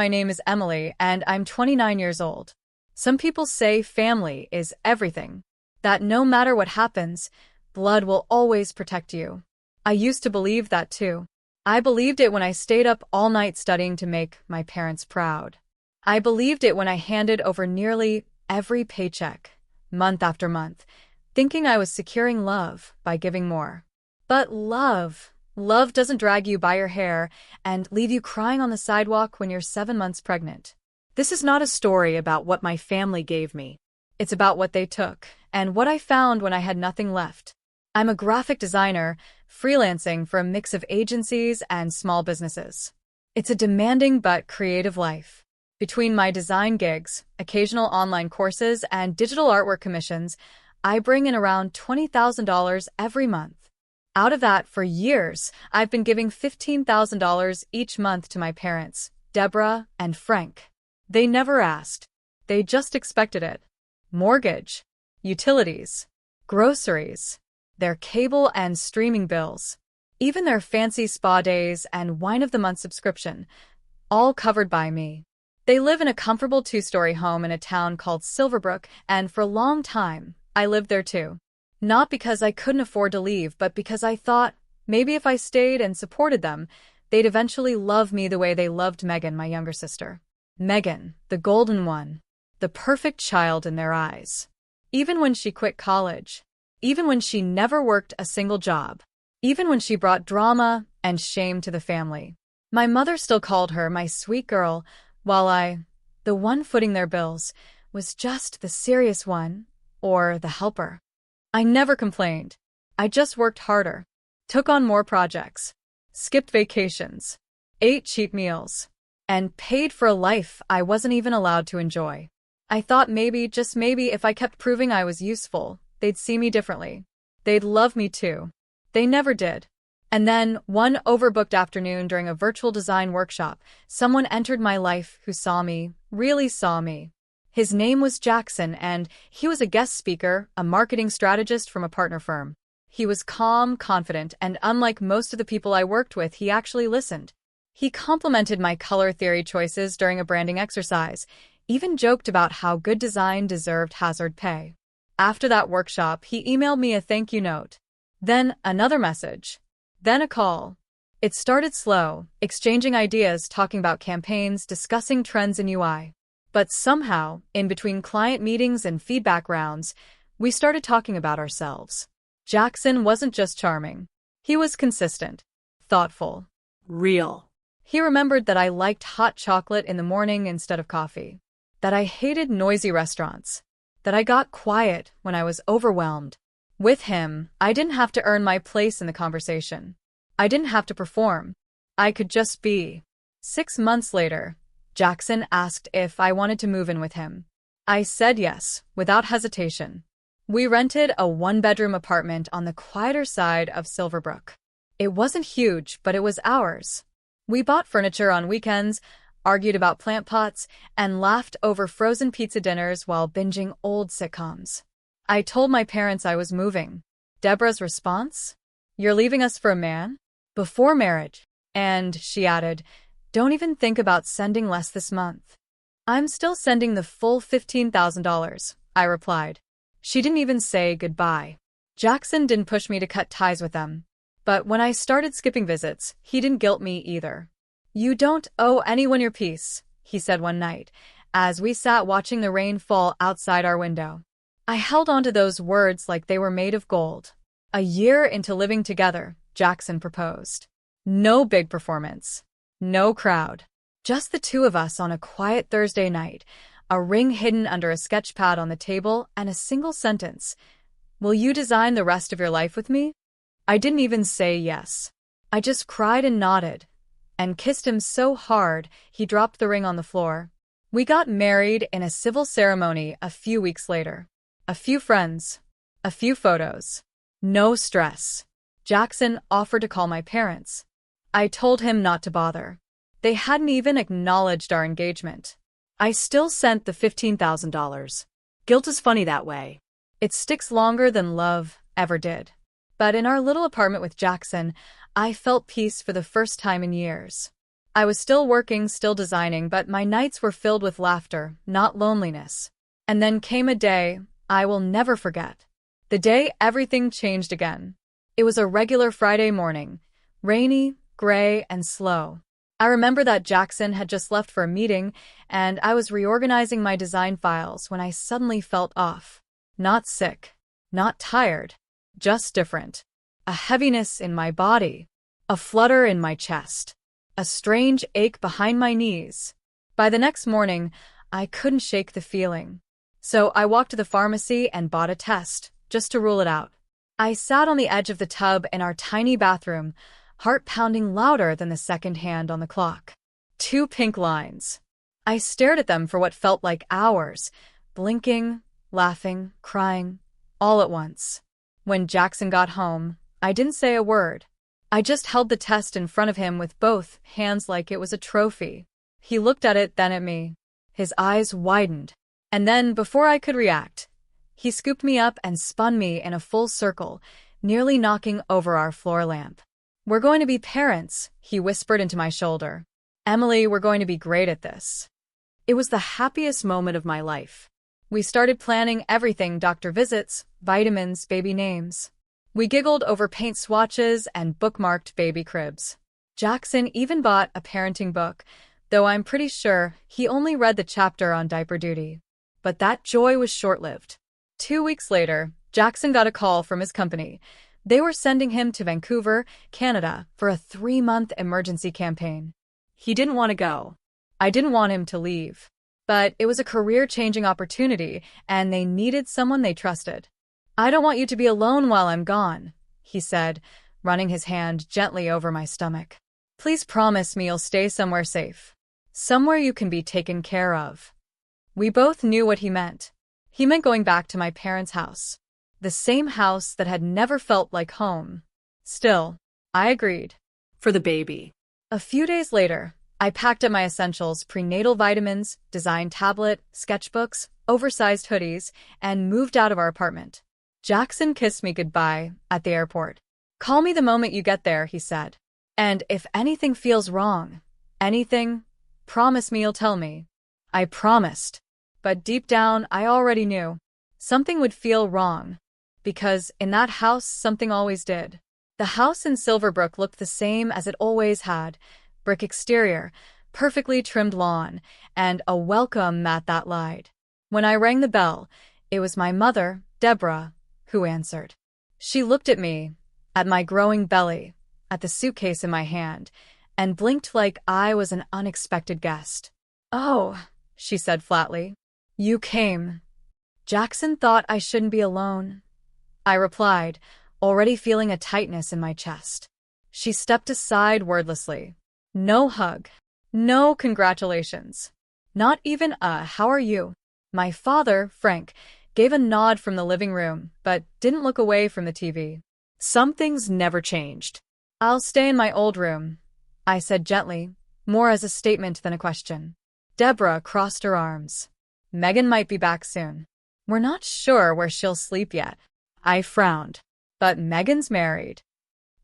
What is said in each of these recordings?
My name is Emily, and I'm 29 years old. Some people say family is everything, that no matter what happens, blood will always protect you. I used to believe that too. I believed it when I stayed up all night studying to make my parents proud. I believed it when I handed over nearly every paycheck, month after month, thinking I was securing love by giving more. But love doesn't drag you by your hair and leave you crying on the sidewalk when you're 7 months pregnant. This is not a story about what my family gave me. It's about what they took and what I found when I had nothing left. I'm a graphic designer, freelancing for a mix of agencies and small businesses. It's a demanding but creative life. Between my design gigs, occasional online courses, and digital artwork commissions, I bring in around $20,000 every month. Out of that, for years, I've been giving $15,000 each month to my parents, Deborah and Frank. They never asked. They just expected it. Mortgage, utilities, groceries, their cable and streaming bills, even their fancy spa days and wine of the month subscription, all covered by me. They live in a comfortable 2-story home in a town called Silverbrook, and for a long time, I lived there too. Not because I couldn't afford to leave, but because I thought maybe if I stayed and supported them, they'd eventually love me the way they loved Megan, my younger sister. Megan, the golden one, the perfect child in their eyes. Even when she quit college, even when she never worked a single job, even when she brought drama and shame to the family, my mother still called her my sweet girl, while I, the one footing their bills, was just the serious one, or the helper. I never complained. I just worked harder, took on more projects, skipped vacations, ate cheap meals, and paid for a life I wasn't even allowed to enjoy. I thought maybe, just maybe, if I kept proving I was useful, they'd see me differently. They'd love me too. They never did. And then, one overbooked afternoon during a virtual design workshop, someone entered my life who saw me, really saw me. His name was Jackson, and he was a guest speaker, a marketing strategist from a partner firm. He was calm, confident, and unlike most of the people I worked with, he actually listened. He complimented my color theory choices during a branding exercise, even joked about how good design deserved hazard pay. After that workshop, he emailed me a thank you note. Then another message. Then a call. It started slow, exchanging ideas, talking about campaigns, discussing trends in UI. But somehow, in between client meetings and feedback rounds, we started talking about ourselves. Jackson wasn't just charming. He was consistent, thoughtful, real. He remembered that I liked hot chocolate in the morning instead of coffee, that I hated noisy restaurants, that I got quiet when I was overwhelmed. With him, I didn't have to earn my place in the conversation. I didn't have to perform. I could just be. 6 months later, Jackson asked if I wanted to move in with him. I said yes, without hesitation. We rented a 1-bedroom apartment on the quieter side of Silverbrook. It wasn't huge, but it was ours. We bought furniture on weekends, argued about plant pots, and laughed over frozen pizza dinners while binging old sitcoms. I told my parents I was moving. Deborah's response? "You're leaving us for a man? Before marriage." And she added, "Don't even think about sending less this month." "I'm still sending the full $15,000, I replied. She didn't even say goodbye. Jackson didn't push me to cut ties with them. But when I started skipping visits, he didn't guilt me either. "You don't owe anyone your peace," he said one night, as we sat watching the rain fall outside our window. I held onto those words like they were made of gold. A year into living together, Jackson proposed. No big performance. No crowd. Just the two of us on a quiet Thursday night, a ring hidden under a sketch pad on the table, and a single sentence. "Will you design the rest of your life with me?" I didn't even say yes. I just cried and nodded, and kissed him so hard he dropped the ring on the floor. We got married in a civil ceremony a few weeks later. A few friends. A few photos. No stress. Jackson offered to call my parents. I told him not to bother. They hadn't even acknowledged our engagement. I still sent the $15,000. Guilt is funny that way. It sticks longer than love ever did. But in our little apartment with Jackson, I felt peace for the first time in years. I was still working, still designing, but my nights were filled with laughter, not loneliness. And then came a day I will never forget. The day everything changed again. It was a regular Friday morning, rainy, gray, and slow. I remember that Jackson had just left for a meeting, and I was reorganizing my design files when I suddenly felt off. Not sick, not tired, just different. A heaviness in my body, a flutter in my chest, a strange ache behind my knees. By the next morning, I couldn't shake the feeling. So I walked to the pharmacy and bought a test, just to rule it out. I sat on the edge of the tub in our tiny bathroom, heart pounding louder than the second hand on the clock. 2 pink lines. I stared at them for what felt like hours, blinking, laughing, crying, all at once. When Jackson got home, I didn't say a word. I just held the test in front of him with both hands like it was a trophy. He looked at it, then at me. His eyes widened. And then, before I could react, he scooped me up and spun me in a full circle, nearly knocking over our floor lamp. "We're going to be parents," he whispered into my shoulder. "Emily, we're going to be great at this." It was the happiest moment of my life. We started planning everything: doctor visits, vitamins, baby names. We giggled over paint swatches and bookmarked baby cribs. Jackson even bought a parenting book, though I'm pretty sure he only read the chapter on diaper duty. But that joy was short-lived. 2 weeks later, Jackson got a call from his company. They were sending him to Vancouver, Canada, for a 3-month emergency campaign. He didn't want to go. I didn't want him to leave. But it was a career-changing opportunity, and they needed someone they trusted. "I don't want you to be alone while I'm gone," he said, running his hand gently over my stomach. "Please promise me you'll stay somewhere safe. Somewhere you can be taken care of." We both knew what he meant. He meant going back to my parents' house. The same house that had never felt like home. Still, I agreed. For the baby. A few days later, I packed up my essentials: prenatal vitamins, design tablet, sketchbooks, oversized hoodies, and moved out of our apartment. Jackson kissed me goodbye at the airport. "Call me the moment you get there," he said. "And if anything feels wrong, anything, promise me you'll tell me." I promised. But deep down, I already knew. Something would feel wrong. Because in that house, something always did. The house in Silverbrook looked the same as it always had: brick exterior, perfectly trimmed lawn, and a welcome mat that lied. When I rang the bell, it was my mother, Deborah, who answered. She looked at me, at my growing belly, at the suitcase in my hand, and blinked like I was an unexpected guest. "Oh," she said flatly. "You came." "Jackson thought I shouldn't be alone," I replied, already feeling a tightness in my chest. She stepped aside wordlessly. No hug. No congratulations. Not even a "how are you?" My father, Frank, gave a nod from the living room, but didn't look away from the TV. Some things never changed. "I'll stay in my old room," I said gently, more as a statement than a question. Deborah crossed her arms. "Megan might be back soon. We're not sure where she'll sleep yet." I frowned. "But Megan's married."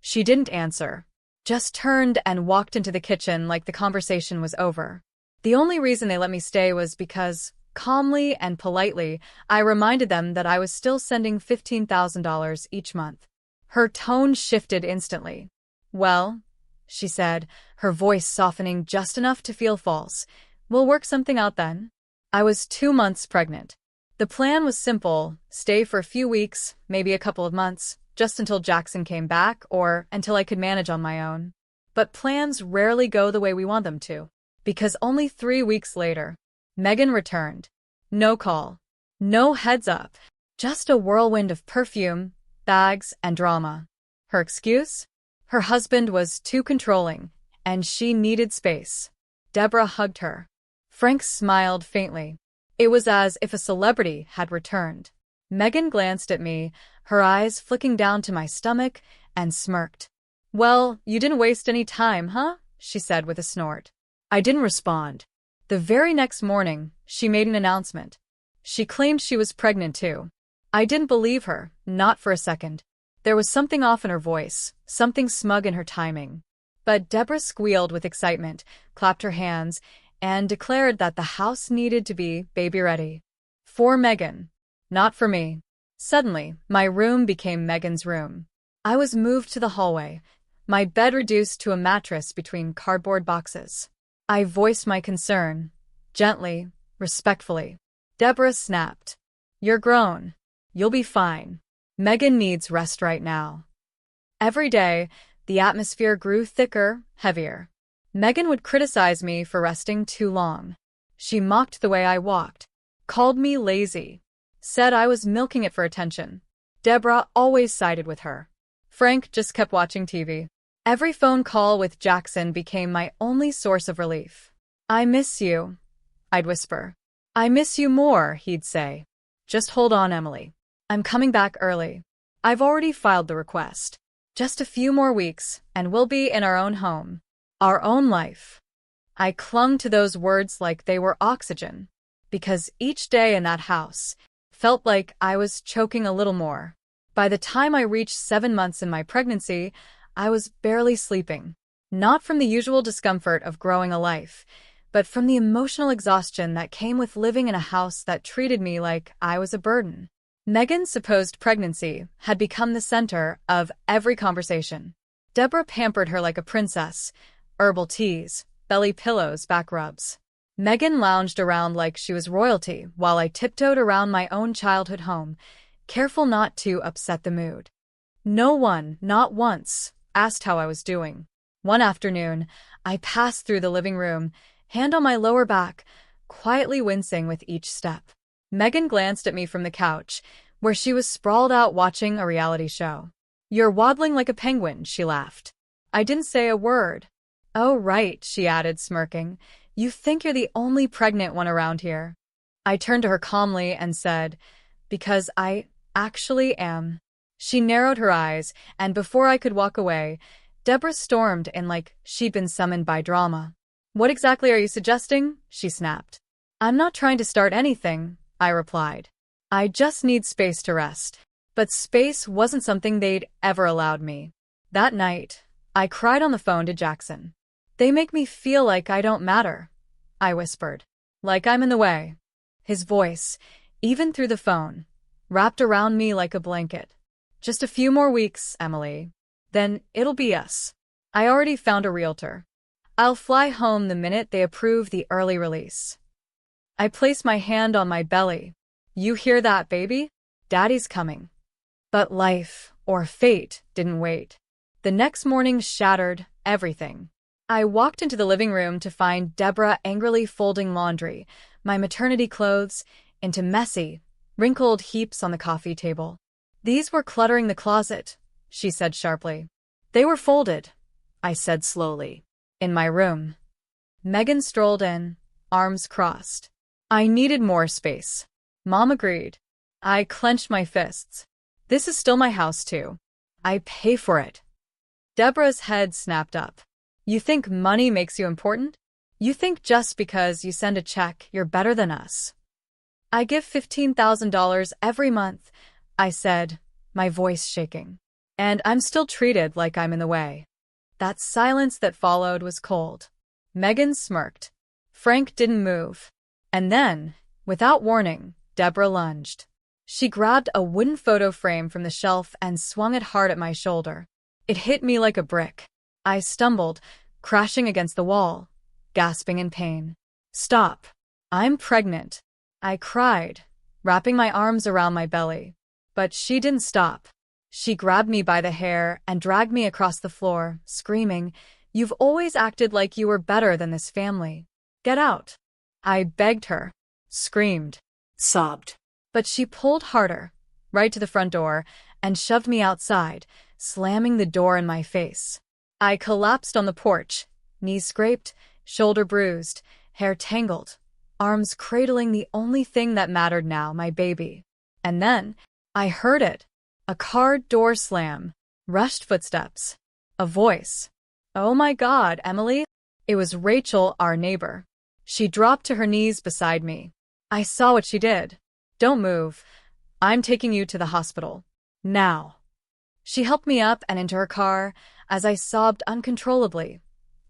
She didn't answer, just turned and walked into the kitchen like the conversation was over. The only reason they let me stay was because, calmly and politely, I reminded them that I was still sending $15,000 each month. Her tone shifted instantly. "Well," she said, her voice softening just enough to feel false, "we'll work something out then." I was 2 months pregnant. The plan was simple: stay for a few weeks, maybe a couple of months, just until Jackson came back or until I could manage on my own. But plans rarely go the way we want them to. Because only 3 weeks later, Megan returned. No call. No heads up. Just a whirlwind of perfume, bags, and drama. Her excuse? Her husband was too controlling, and she needed space. Deborah hugged her. Frank smiled faintly. It was as if a celebrity had returned. Megan glanced at me, her eyes flicking down to my stomach, and smirked. "Well, you didn't waste any time, huh?" she said with a snort. I didn't respond. The very next morning, she made an announcement. She claimed she was pregnant too. I didn't believe her, not for a second. There was something off in her voice, something smug in her timing. But Deborah squealed with excitement, clapped her hands, and declared that the house needed to be baby-ready. For Megan, not for me. Suddenly, my room became Megan's room. I was moved to the hallway, my bed reduced to a mattress between cardboard boxes. I voiced my concern, gently, respectfully. Deborah snapped. You're grown. You'll be fine. Megan needs rest right now. Every day, the atmosphere grew thicker, heavier. Megan would criticize me for resting too long. She mocked the way I walked, called me lazy, said I was milking it for attention. Deborah always sided with her. Frank just kept watching TV. Every phone call with Jackson became my only source of relief. I miss you, I'd whisper. I miss you more, he'd say. Just hold on, Emily. I'm coming back early. I've already filed the request. Just a few more weeks, and we'll be in our own home. Our own life. I clung to those words like they were oxygen, because each day in that house felt like I was choking a little more. By the time I reached 7 months in my pregnancy, I was barely sleeping. Not from the usual discomfort of growing a life, but from the emotional exhaustion that came with living in a house that treated me like I was a burden. Megan's supposed pregnancy had become the center of every conversation. Deborah pampered her like a princess, herbal teas, belly pillows, back rubs. Megan lounged around like she was royalty while I tiptoed around my own childhood home, careful not to upset the mood. No one, not once, asked how I was doing. One afternoon, I passed through the living room, hand on my lower back, quietly wincing with each step. Megan glanced at me from the couch, where she was sprawled out watching a reality show. You're waddling like a penguin, she laughed. I didn't say a word. Oh, right, she added, smirking. You think you're the only pregnant one around here. I turned to her calmly and said, because I actually am. She narrowed her eyes, and before I could walk away, Deborah stormed in like she'd been summoned by drama. What exactly are you suggesting? She snapped. I'm not trying to start anything, I replied. I just need space to rest. But space wasn't something they'd ever allowed me. That night, I cried on the phone to Jackson. They make me feel like I don't matter, I whispered. Like I'm in the way. His voice, even through the phone, wrapped around me like a blanket. Just a few more weeks, Emily. Then it'll be us. I already found a realtor. I'll fly home the minute they approve the early release. I placed my hand on my belly. You hear that, baby? Daddy's coming. But life, or fate, didn't wait. The next morning shattered everything. I walked into the living room to find Deborah angrily folding laundry, my maternity clothes, into messy, wrinkled heaps on the coffee table. These were cluttering the closet, she said sharply. They were folded, I said slowly. In my room. Megan strolled in, arms crossed. I needed more space. Mom agreed. I clenched my fists. This is still my house, too. I pay for it. Deborah's head snapped up. You think money makes you important? You think just because you send a check, you're better than us. I give $15,000 every month, I said, my voice shaking. And I'm still treated like I'm in the way. That silence that followed was cold. Megan smirked. Frank didn't move. And then, without warning, Deborah lunged. She grabbed a wooden photo frame from the shelf and swung it hard at my shoulder. It hit me like a brick. I stumbled, crashing against the wall, gasping in pain. Stop. I'm pregnant. I cried, wrapping my arms around my belly. But she didn't stop. She grabbed me by the hair and dragged me across the floor, screaming, You've always acted like you were better than this family. Get out. I begged her, screamed, sobbed. But she pulled harder, right to the front door, and shoved me outside, slamming the door in my face. I collapsed on the porch, knees scraped, shoulder bruised, hair tangled, arms cradling the only thing that mattered now, my baby. And then, I heard it. A car door slam, rushed footsteps, a voice. Oh my God, Emily. It was Rachel, our neighbor. She dropped to her knees beside me. I saw what she did. Don't move. I'm taking you to the hospital. Now. She helped me up and into her car. as I sobbed uncontrollably,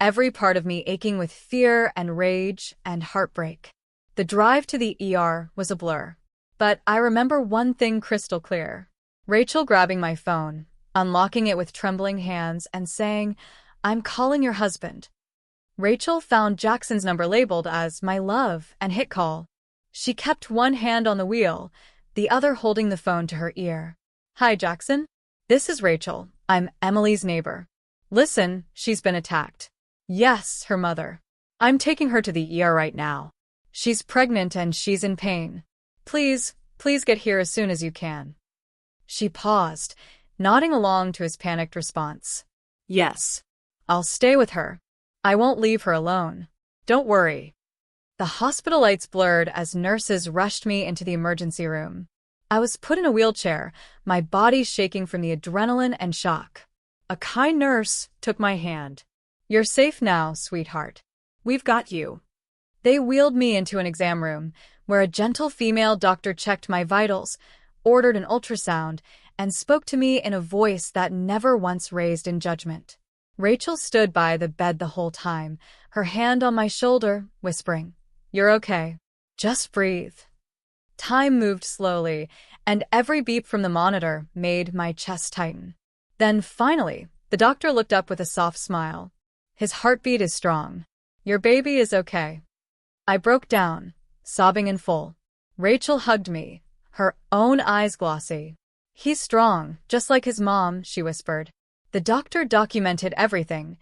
every part of me aching with fear and rage and heartbreak. The drive to the ER was a blur. But I remember one thing crystal clear. Rachel grabbing my phone, unlocking it with trembling hands, and saying, "I'm calling your husband." Rachel found Jackson's number labeled as "My love" and hit call. She kept one hand on the wheel, the other holding the phone to her ear. "Hi, Jackson. This is Rachel. I'm Emily's neighbor. Listen, she's been attacked." "Yes, her mother. I'm taking her to the ER right now. She's pregnant and she's in pain. Please get here as soon as you can." She paused, nodding along to his panicked response. "Yes. I'll stay with her. I won't leave her alone. Don't worry." The hospital lights blurred as nurses rushed me into the emergency room. I was put in a wheelchair, my body shaking from the adrenaline and shock. A kind nurse took my hand. "You're safe now, sweetheart. We've got you." They wheeled me into an exam room, where a gentle female doctor checked my vitals, ordered an ultrasound, and spoke to me in a voice that never once raised in judgment. Rachel stood by the bed the whole time, her hand on my shoulder, whispering, "You're okay. Just breathe." Time moved slowly, and every beep from the monitor made my chest tighten. Then, finally, the doctor looked up with a soft smile. "His heartbeat is strong. Your baby is okay." I broke down, sobbing in full. Rachel hugged me, her own eyes glossy. "He's strong, just like his mom," she whispered. The doctor documented everything: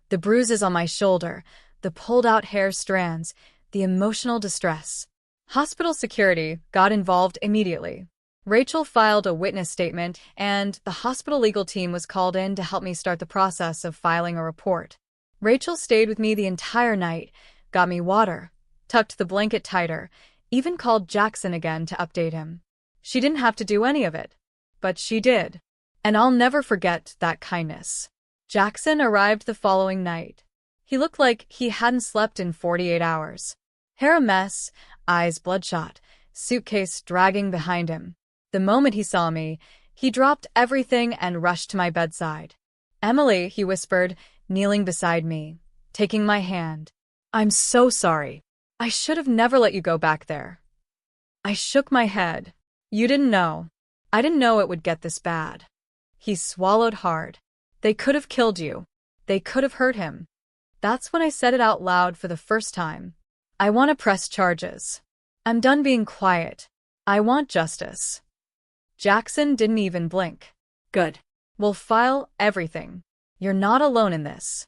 the bruises on my shoulder, the pulled-out hair strands, the emotional distress. Hospital security got involved immediately. Rachel filed a witness statement, and the hospital legal team was called in to help me start the process of filing a report. Rachel stayed with me the entire night, got me water, tucked the blanket tighter, even called Jackson again to update him. She didn't have to do any of it, but she did. And I'll never forget that kindness. Jackson arrived the following night. He looked like he hadn't slept in 48 hours. Hair a mess, eyes bloodshot, suitcase dragging behind him. The moment he saw me, he dropped everything and rushed to my bedside. "Emily," he whispered, kneeling beside me, taking my hand. "I'm so sorry. I should have never let you go back there." I shook my head. "You didn't know. I didn't know it would get this bad." He swallowed hard. "They could have killed you. They could have hurt him." That's when I said it out loud for the first time. "I want to press charges. I'm done being quiet. I want justice." Jackson didn't even blink. "Good. We'll file everything. You're not alone in this."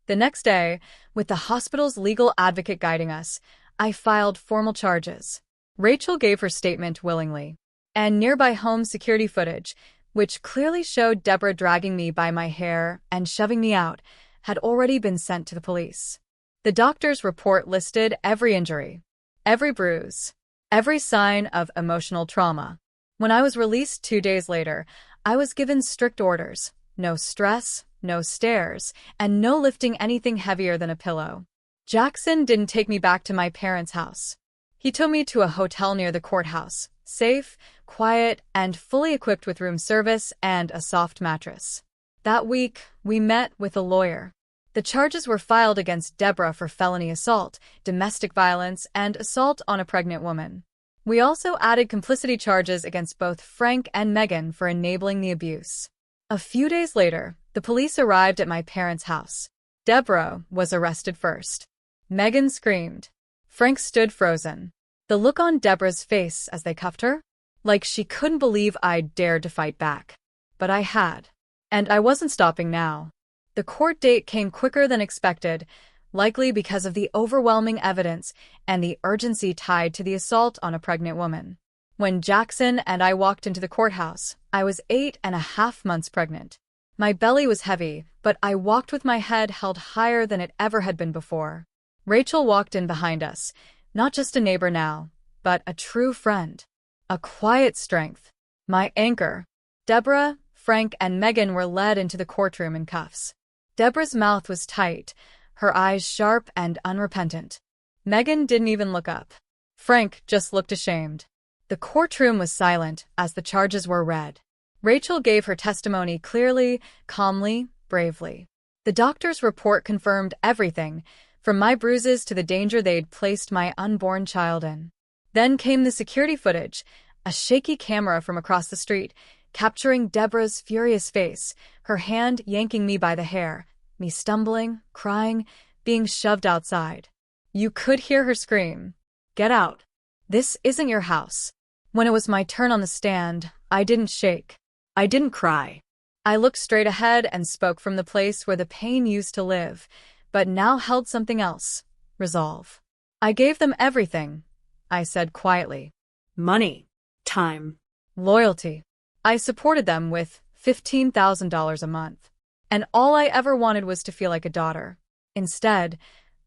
The next day, with the hospital's legal advocate guiding us, I filed formal charges. Rachel gave her statement willingly. And nearby home security footage, which clearly showed Deborah dragging me by my hair and shoving me out, had already been sent to the police. The doctor's report listed every injury, every bruise, every sign of emotional trauma. When I was released 2 days later, I was given strict orders: no stress, no stairs, and no lifting anything heavier than a pillow. Jackson didn't take me back to my parents' house. He took me to a hotel near the courthouse, safe, quiet, and fully equipped with room service and a soft mattress. That week, we met with a lawyer. The charges were filed against Deborah for felony assault, domestic violence, and assault on a pregnant woman. We also added complicity charges against both Frank and Megan for enabling the abuse. A few days later, the police arrived at my parents' house. Deborah was arrested first. Megan screamed. Frank stood frozen. The look on Deborah's face as they cuffed her? Like she couldn't believe I'd dared to fight back. But I had. And I wasn't stopping now. The court date came quicker than expected, likely because of the overwhelming evidence and the urgency tied to the assault on a pregnant woman. When Jackson and I walked into the courthouse, I was 8.5 months pregnant. My belly was heavy, but I walked with my head held higher than it ever had been before. Rachel walked in behind us, not just a neighbor now, but a true friend. A quiet strength. My anchor. Deborah, Frank, and Megan were led into the courtroom in cuffs. Deborah's mouth was tight, her eyes sharp and unrepentant. Megan didn't even look up. Frank just looked ashamed. The courtroom was silent as the charges were read. Rachel gave her testimony clearly, calmly, bravely. The doctor's report confirmed everything, from my bruises to the danger they'd placed my unborn child in. Then came the security footage, a shaky camera from across the street, capturing Deborah's furious face, her hand yanking me by the hair, me stumbling, crying, being shoved outside. You could hear her scream, "Get out. This isn't your house." When it was my turn on the stand, I didn't shake. I didn't cry. I looked straight ahead and spoke from the place where the pain used to live, but now held something else: resolve. I gave them everything, I said quietly. Money. Time. Loyalty. I supported them with $15,000 a month. And all I ever wanted was to feel like a daughter. Instead,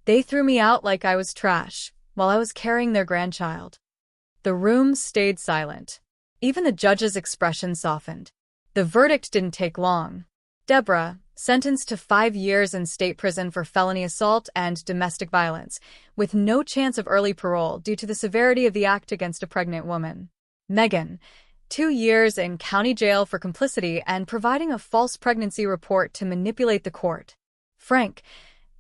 they threw me out like I was trash, while I was carrying their grandchild. The room stayed silent. Even the judge's expression softened. The verdict didn't take long. Deborah, sentenced to 5 years in state prison for felony assault and domestic violence, with no chance of early parole due to the severity of the act against a pregnant woman. Megan, 2 years in county jail for complicity and providing a false pregnancy report to manipulate the court. Frank,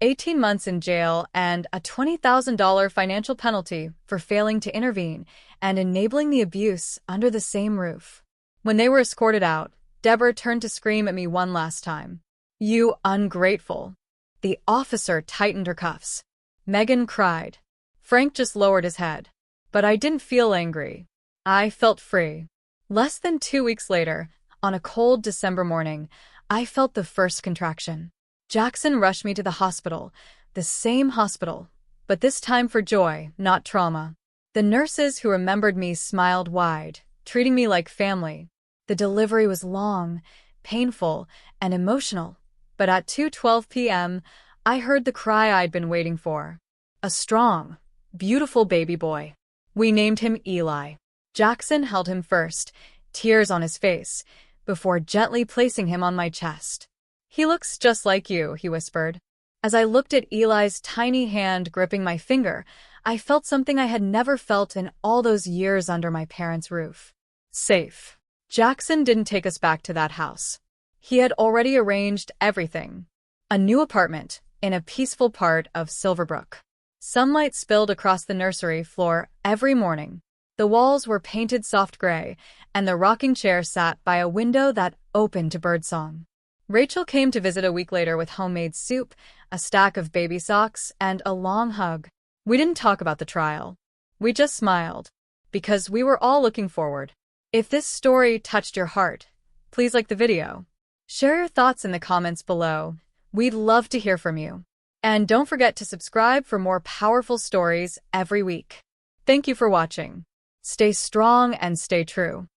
18 months in jail and a $20,000 financial penalty for failing to intervene and enabling the abuse under the same roof. When they were escorted out, Deborah turned to scream at me one last time. "You ungrateful." The officer tightened her cuffs. Megan cried. Frank just lowered his head. But I didn't feel angry. I felt free. Less than 2 weeks later, on a cold December morning, I felt the first contraction. Jackson rushed me to the hospital, the same hospital, but this time for joy, not trauma. The nurses who remembered me smiled wide, treating me like family. The delivery was long, painful, and emotional, but at 2:12 p.m., I heard the cry I'd been waiting for. A strong, beautiful baby boy. We named him Eli. Jackson held him first, tears on his face, before gently placing him on my chest. "He looks just like you," he whispered. As I looked at Eli's tiny hand gripping my finger, I felt something I had never felt in all those years under my parents' roof. Safe. Jackson didn't take us back to that house. He had already arranged everything. A new apartment in a peaceful part of Silverbrook. Sunlight spilled across the nursery floor every morning. The walls were painted soft gray, and the rocking chair sat by a window that opened to birdsong. Rachel came to visit a week later with homemade soup, a stack of baby socks, and a long hug. We didn't talk about the trial. We just smiled, because we were all looking forward. If this story touched your heart, please like the video. Share your thoughts in the comments below. We'd love to hear from you. And don't forget to subscribe for more powerful stories every week. Thank you for watching. Stay strong and stay true.